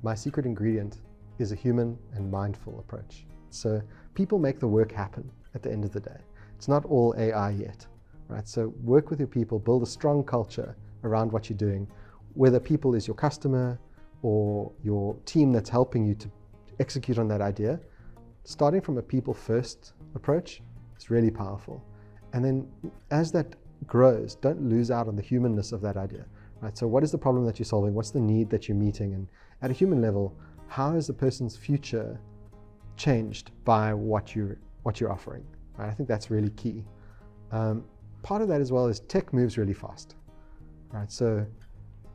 my secret ingredient is a human and mindful approach. So people make the work happen at the end of the day. It's not all AI yet, right? So work with your people, build a strong culture around what you're doing, whether people is your customer or your team that's helping you to execute on that idea. Starting from a people first approach is really powerful. And then as that grows, don't lose out on the humanness of that idea, right? So what is the problem that you're solving? What's the need that you're meeting? And at a human level, how is the person's future changed by what you're offering? Right? I think that's really key. Part of that as well is tech moves really fast, right? So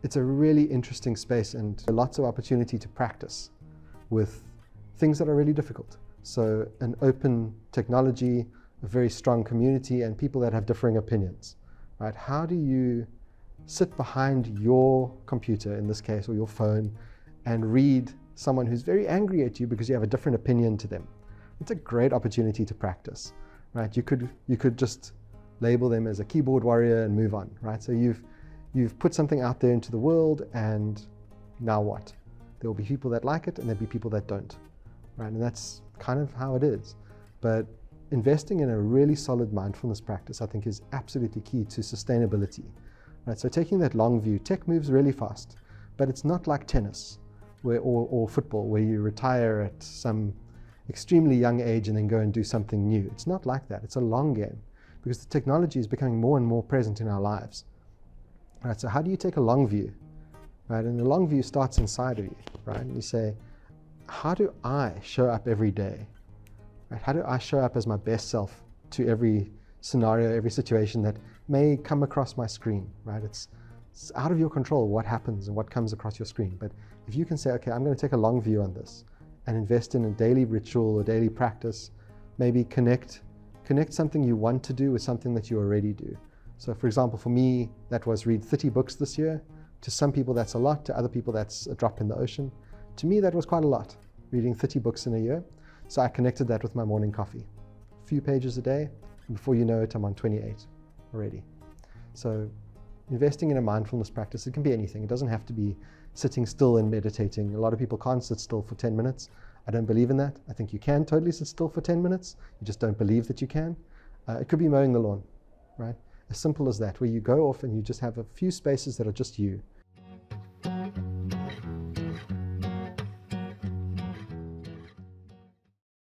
it's a really interesting space and lots of opportunity to practice with things that are really difficult. So an open technology, a very strong community, and people that have differing opinions, right? How do you sit behind your computer, in this case, or your phone, and read someone who's very angry at you because you have a different opinion to them? It's a great opportunity to practice, right? You could just label them as a keyboard warrior and move on, right? So you've put something out there into the world, and now what? There will be people that like it and there'll be people that don't, right? And that's kind of how it is. But investing in a really solid mindfulness practice, I think, is absolutely key to sustainability, right? So taking that long view, tech moves really fast, but it's not like tennis or football, where you retire at some extremely young age and then go and do something new. It's not like that. It's a long game, because the technology is becoming more and more present in our lives. Right, so how do you take a long view? Right, and the long view starts inside of you, right? And you say, how do I show up every day? Right? How do I show up as my best self to every scenario, every situation that may come across my screen, right? It's out of your control what happens and what comes across your screen. But if you can say, okay, I'm going to take a long view on this and invest in a daily ritual or daily practice, maybe connect something you want to do with something that you already do. So for example, for me, that was read 30 books this year. To some people that's a lot, to other people that's a drop in the ocean. To me, that was quite a lot, reading 30 books in a year. So I connected that with my morning coffee. A few pages a day, and before you know it, I'm on 28 already. So investing in a mindfulness practice, it can be anything. It doesn't have to be sitting still and meditating. A lot of people can't sit still for 10 minutes. I don't believe in that. I think you can totally sit still for 10 minutes. You just don't believe that you can. It could be mowing the lawn, right? As simple as that, where you go off and you just have a few spaces that are just you.